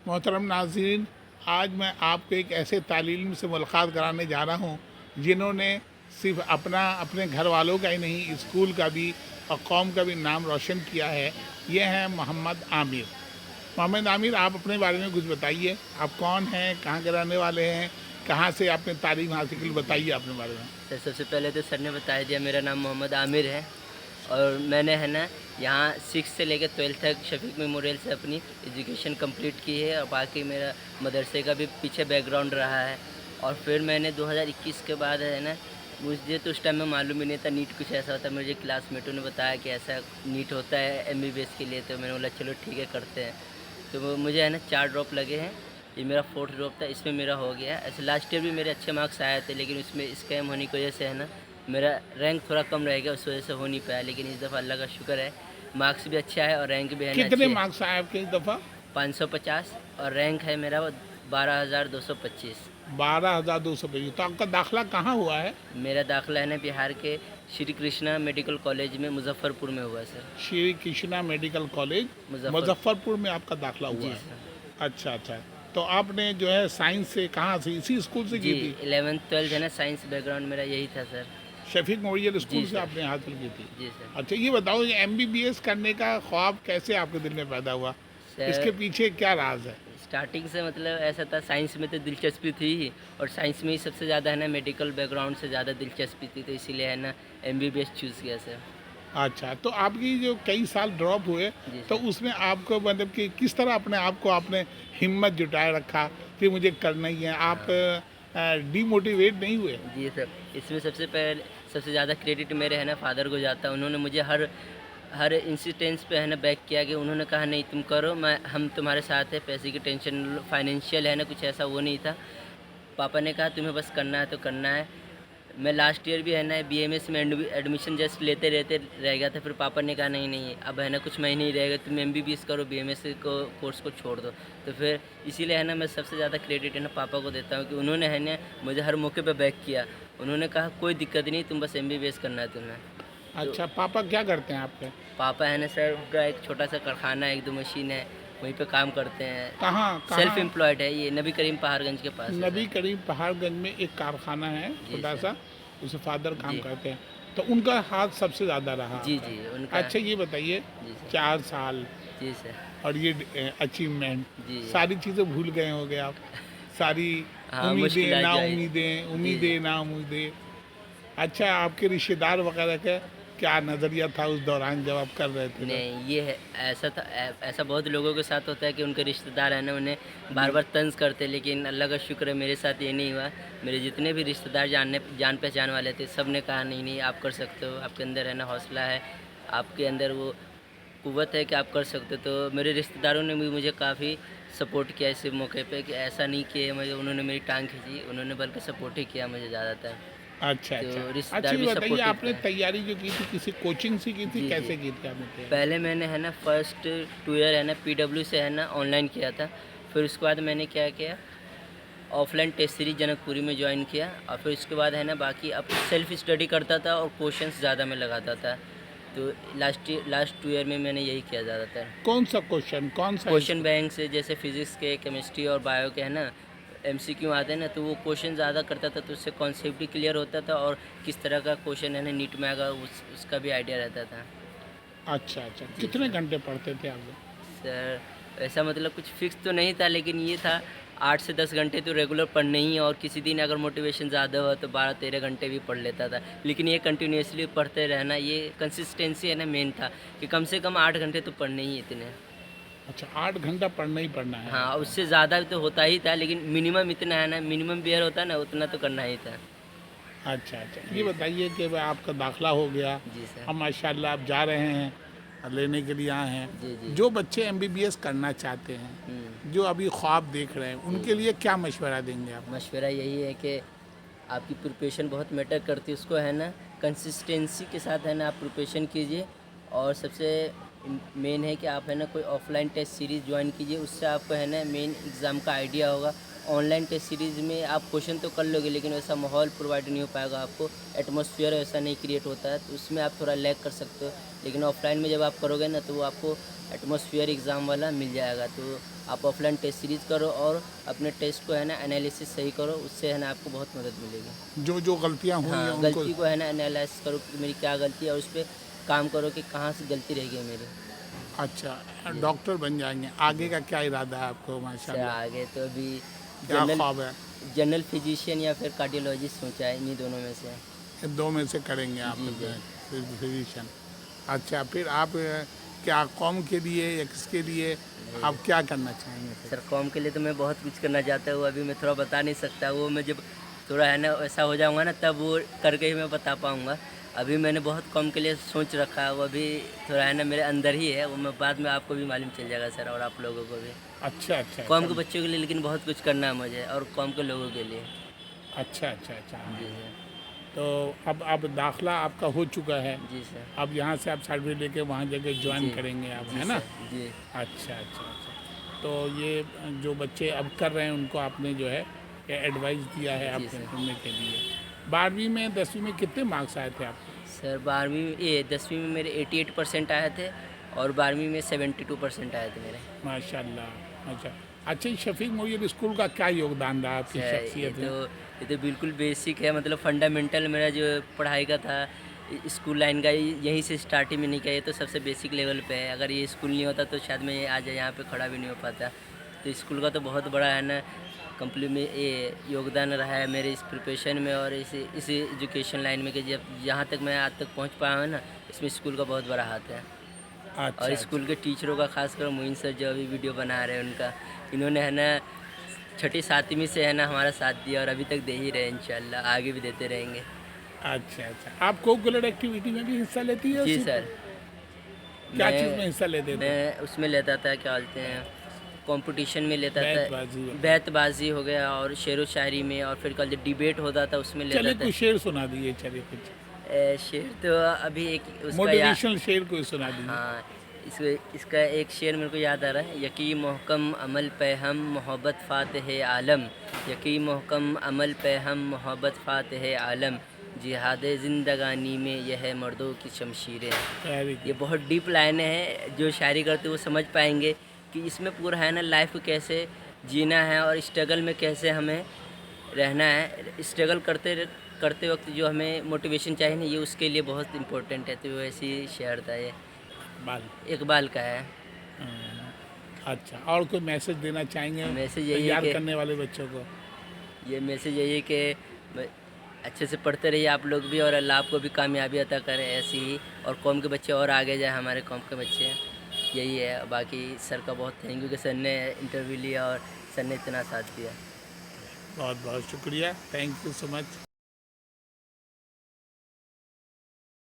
मोहतरम नाज़रीन, आज मैं आपको एक ऐसे तालीम इल्म से मुलाकात कराने जा रहा हूँ जिन्होंने सिर्फ अपने घर वालों का ही नहीं, स्कूल का भी और कौम का भी नाम रोशन किया है। ये हैं मोहम्मद आमिर। मोहम्मद आमिर, आप अपने बारे में कुछ बताइए। आप कौन हैं, कहाँ के रहने वाले हैं, कहाँ से आपने तालीम हासिल की, बताइए अपने बारे में। सर, सबसे पहले तो सर ने बता दिया, मेरा नाम मोहम्मद आमिर है और मैंने है ना यहाँ 6 से लेकर 12 तक शफीक मेमोरियल से अपनी एजुकेशन कंप्लीट की है और बाकी मेरा मदरसे का भी पीछे बैकग्राउंड रहा है। और फिर मैंने 2021 के बाद है ना, मुझे तो उस टाइम में मालूम ही नहीं था नीट कुछ ऐसा होता है। मुझे क्लासमेटों ने बताया कि ऐसा नीट होता है MBBS के लिए, तो मैंने बोला चलो ठीक है करते हैं। तो मुझे है ना 4 ड्रॉप लगे हैं, ये मेरा 4th ड्रॉप था, इसमें मेरा हो गया। ऐसे लास्ट ईयर भी मेरे अच्छे मार्क्स आए थे, लेकिन उसमें स्कैम होने की वजह से है ना मेरा रैंक थोड़ा कम रह गया, उस वजह से हो नहीं पाया। लेकिन इस दफ़ा अल्लाह का शुक्र है, मार्क्स भी अच्छा है और रैंक भी है ना कितने अच्छी है। मार्क्स आए आपके इस दफ़ा? 550 और रैंक है मेरा 12,225। 12,225। तो आपका दाखिला कहाँ हुआ है? मेरा दाखिला है ना बिहार के श्री कृष्णा मेडिकल कॉलेज में मुजफ्फरपुर में हुआ sir. Shri Krishna medical college Muzaffarpur में आपका दाखिला हुआ जी है। सर। अच्छा अच्छा। तो आपने जो है साइंस से कहाँ से, इसी स्कूल से की जी, थी? 11th 12th है ना, साइंस बैकग्राउंड मेरा यही था सर। शफीक मेमोरियल स्कूल जी से सर। आपने हासिल की थी? जी सर। अच्छा, ये बताओ, ये MBBS करने का ख्वाब कैसे आपके दिल में पैदा हुआ? इसके सर, पीछे क्या राज है? स्टार्टिंग से मतलब ऐसा था, साइंस में तो दिलचस्पी थी ही और साइंस में ही सबसे ज़्यादा है ना मेडिकल बैकग्राउंड से ज़्यादा दिलचस्पी थी, तो इसीलिए है ना MBBS चूज़ किया सर। अच्छा, तो आपकी जो कई साल ड्रॉप हुए, जी तो सर। उसमें आपको मतलब कि किस तरह अपने आप को आपने हिम्मत जुटाए रखा कि मुझे करना ही है? आप डीमोटिवेट नहीं हुए? जी सर, इसमें सबसे ज़्यादा क्रेडिट मेरे है ना फादर को जाता है। उन्होंने मुझे हर हर इंसिडेंस पे है ना बैक किया कि उन्होंने कहा नहीं तुम करो, हम तुम्हारे साथ हैं, पैसे की टेंशन न लो। फाइनेंशियल है ना कुछ ऐसा वो नहीं था। पापा ने कहा तुम्हें बस करना है तो करना है। मैं लास्ट ईयर भी है ना BMS में एडमिशन जस्ट लेते रहते रह गया था। फिर पापा ने कहा नहीं नहीं, अब है ना कुछ महीने ही रहेगा, तुम MBBS करो, BMS को कोर्स को छोड़ दो। तो फिर इसीलिए है ना मैं सबसे ज़्यादा क्रेडिट है ना पापा को देता हूँ कि उन्होंने है ना मुझे हर मौके पे बैक किया। उन्होंने कहा कोई दिक्कत नहीं, तुम बस MBBS करना है तुम्हें। तो अच्छा, पापा क्या करते हैं आपके? पापा है ना सर, उनका एक छोटा सा कारखाना है, 1-2 मशीन है, वहीं पे काम करते हैं। कहाँ सेल्फ कहाँ? एम्प्लॉयड है, ये नबी करीम पहाड़गंज के पास है नबी सर। करीम पहाड़गंज में एक कारखाना है जी छोटा सर। सा, उसे फादर काम जी। करते हैं। तो उनका हाथ सबसे ज़्यादा रहा जी, आपका। जी, उनका। अच्छा, ये बताइए, जी सर। 4 साल जी सर। और ये अचीवमेंट, जी। सारी चीज़ें भूल गए होंगे आप? सारी हाँ, उम्मीदें, मुश्किलात ना जो आई। उम्मीदें, जी, जी। उम्मीदें, ना उम्मीदें। अच्छा, आपके रिश्तेदार वगैरह का क्या नज़रिया था उस दौरान जब आप कर रहे थे तो? नहीं, ये है, ऐसा था, ऐसा बहुत लोगों के साथ होता है कि उनके रिश्तेदार हैं ना उन्हें जी। बार-बार तंज़ करते हैं, लेकिन अल्लाह का शुक्र है मेरे साथ ये नहीं हुआ। मेरे जितने भी रिश्तेदार जान पहचान वाले थे, सब ने कहा नहीं, नहीं आप कर सकते हो, आपके अंदर है ना हौसला है, आपके अंदर वो कुव्वत है कि आप कर सकते हो। तो मेरे रिश्तेदारों ने भी मुझे काफ़ी सपोर्ट किया इस मौके पे कि ऐसा नहीं कि मुझे उन्होंने मेरी टाँग खींची, उन्होंने बल्कि सपोर्ट ही किया मुझे ज़्यादातर। अच्छा, अच्छा। तो अच्छा, रिश्तेदार ये भी बताइए, सपोर्टिव आपने थे। तैयारी जो की थी किसी कोचिंग से की थी, जी, जी। कैसे की थी आपने तैयारी? पहले मैंने है ना फर्स्ट 2 ईयर है ना PW से है ना ऑनलाइन किया था। फिर उसके बाद मैंने क्या किया, ऑफलाइन टेस्ट सीरीज जनकपुरी में ज्वाइन किया और फिर उसके बाद है ना बाकी अब सेल्फ स्टडी करता था और क्वेश्चंस ज़्यादा मैं लगाता था। तो लास्ट 2 ईयर में मैंने यही किया ज़्यादातर। कौन सा क्वेश्चन, कौन सा क्वेश्चन बैंक से जैसे फिज़िक्स के, केमिस्ट्री और बायो के है ना MCQ आते हैं ना, तो वो क्वेश्चन ज़्यादा करता था, तो उससे कॉन्सेप्ट भी क्लियर होता था और किस तरह का क्वेश्चन है ना नीट में आएगा उसका भी आइडिया रहता था। अच्छा, अच्छा। जी कितने सर। घंटे पढ़ते थे आप लोग? सर, ऐसा मतलब कुछ फ़िक्स तो नहीं था, लेकिन ये था 8 से 10 घंटे तो रेगुलर पढ़ने ही, और किसी दिन अगर मोटिवेशन ज़्यादा हुआ तो 12-13 घंटे भी पढ़ लेता था। लेकिन ये कंटिन्यूअसली पढ़ते रहना, ये कंसिस्टेंसी है ना मेन था कि कम से कम 8 घंटे तो पढ़ने ही इतने। अच्छा, 8 घंटा पढ़ना ही पढ़ना है। हाँ, उससे ज़्यादा तो होता ही था, लेकिन मिनिमम इतना है ना, मिनिमम बेयर होता है ना, उतना तो करना ही था। अच्छा, अच्छा। ये जी सर। बताइए कि भाई आपका दाखिला हो गया, जी सर। अब माशाल्लाह आप जा रहे हैं, लेने के लिए आए हैं। जी, जी। जो बच्चे MBBS करना चाहते हैं, हुँ। जो अभी ख्वाब देख रहे हैं, उनके लिए क्या मशवरा देंगे आप? मशवरा यही है कि आपकी प्रिपरेशन बहुत मैटर करती है, उसको है ना कंसिस्टेंसी के साथ है ना आप प्रिपरेशन कीजिए। और सबसे मेन है कि आप है ना कोई ऑफलाइन टेस्ट सीरीज़ ज्वाइन कीजिए, उससे आपको है ना मेन एग्ज़ाम का आइडिया होगा। ऑनलाइन टेस्ट सीरीज़ में आप क्वेश्चन तो कर लोगे, लेकिन वैसा माहौल प्रोवाइड नहीं हो पाएगा आपको, एटमॉस्फेयर वैसा नहीं क्रिएट होता है, तो उसमें आप थोड़ा लैग कर सकते हो। लेकिन ऑफलाइन में जब आप करोगे ना, तो वो आपको एटमॉस्फेयर एग्ज़ाम वाला मिल जाएगा। तो आप ऑफलाइन टेस्ट सीरीज़ करो और अपने टेस्ट को है ना एनालिसिस सही करो, उससे है ना आपको बहुत मदद मिलेगी। जो जो गलतियाँ हुई हैं हाँ, उनको। गलती को है ना एनालाइज़ करो कि मेरी क्या गलती है और उस पे काम करो कि कहाँ से गलती रह गई मेरी। अच्छा, डॉक्टर बन जाएंगे, आगे का क्या इरादा है आपको? इससे माशाल्लाह, आगे तो अभी क्या जनरल ख्वाब है? जनरल फिजिशियन या फिर कार्डियोलॉजिस्ट सोचा है, इन्हीं दोनों में से। ये दो में से करेंगे आप? जी, जी। फिजिशियन। अच्छा, फिर आप क्या कौम के लिए या किसके लिए आप क्या करना चाहेंगे फिर? सर कॉम के लिए तो मैं बहुत कुछ करना चाहता हूँ, अभी मैं थोड़ा बता नहीं सकता। वो मैं जब थोड़ा है ना वैसा हो जाऊँगा ना तब वो करके ही मैं बता पाऊँगा। अभी मैंने बहुत कॉम के लिए सोच रखा है, वो अभी थोड़ा है ना मेरे अंदर ही है, वो मैं बाद में आपको भी मालूम चल जाएगा सर और आप लोगों को भी। अच्छा अच्छा कॉम के अच्छा बच्चों के लिए लेकिन बहुत कुछ करना है मुझे और कॉम के लोगों के लिए। अच्छा अच्छा अच्छा। जी सर। तो अब दाखला आपका हो चुका है, जी सर। अब यहाँ से आप सर्टिफिकेट लेके वहाँ जगह ज्वाइन जी। करेंगे आप, जी है ना? सर। जी। अच्छा अच्छा अच्छा। तो ये जो बच्चे अब कर रहे हैं उनको आपने जो है एडवाइस दिया है जी आपके सर। करने के लिए। 12वीं में 10वीं में कितने मार्क्स आए थे आपके? सर 12वीं ये 10वीं में मेरे 88% आए थे और 12वीं में 72% आए थे मेरे। माशाल्लाह, अच्छा। अच्छा, शफीक मोइनुद्दीन स्कूल का क्या योगदान रहा आपकी सर शख्सियत में? ये तो बिल्कुल बेसिक है, मतलब फंडामेंटल मेरा जो पढ़ाई का था स्कूल लाइन का यहीं से स्टार्टिंग में नहीं किया, ये तो सबसे बेसिक लेवल पे है। अगर ये स्कूल नहीं होता तो शायद मैं आज यहाँ पे खड़ा भी नहीं हो पाता। तो स्कूल का तो बहुत बड़ा है ना कंप्लीट में ये योगदान रहा है मेरे इस प्रिपरेशन में और इस एजुकेशन लाइन में कि जब यहाँ तक मैं आज तक पहुँच पाया हूँ ना, इसमें स्कूल का बहुत बड़ा हाथ है। अच्छा और अच्छा। स्कूल के टीचरों का खासकर मोइन सर जो अभी वीडियो बना रहे हैं उनका, इन्होंने है ना छठी सातवीं से है ना हमारा साथ दिया और अभी तक दे ही रहे हैं, इंशाल्लाह आगे भी देते रहेंगे। अच्छा अच्छा, आप कोकुलर एक्टिविटी में भी हिस्सा लेती है? जी सिर्फ सर। क्या चीज़ में हिस्सा लेते थे? मैं उसमें लेता था, क्या बोलते हैं, कंपटीशन में लेता था। बैतबाजी वगैरह? बैतबाजी हो गया और शेरो शायरी में, और फिर कल डिबेट होता था उसमें चलिए लेता था। कुछ शेर सुना दीजिए, चलिए कुछ शेर तो अभी एक उसका मोटिवेशनल शेर कोई सुना दीजिए। हाँ, इसका एक शेर मेरे को याद आ रहा है। यकी मोहकम अमल पे हम मोहब्बत फ़ातिह आलम, यकी मोहकम अमल पे हम मोहब्बत फ़ातिह आलम, जिहाद ज़िंदगानी में यह मर्दों की शमशीरें। वेरी ये बहुत डीप लाइनें हैं, जो शायरी करते वो समझ पाएंगे कि इसमें पूरा है ना लाइफ को कैसे जीना है और स्ट्रगल में कैसे हमें रहना है। स्ट्रगल करते वक्त जो हमें मोटिवेशन चाहिए ना, ये उसके लिए बहुत इम्पोर्टेंट है। तो वैसे ही शेर था ये, बाल। इकबाल का है। अच्छा, और कोई मैसेज देना चाहेंगे मैसेज यही है तैयार कि करने वाले बच्चों को? ये मैसेज यही है कि अच्छे से पढ़ते रहिए आप लोग भी और अल्लाह आपको भी कामयाबी अता करे ऐसी ही, और कौम के बच्चे और आगे जाए, हमारे कौम के बच्चे। यही है। बाकी सर का बहुत थैंक यू कि सर ने इंटरव्यू लिया और सर ने इतना साथ दिया। बहुत बहुत शुक्रिया, थैंक यू सो मच।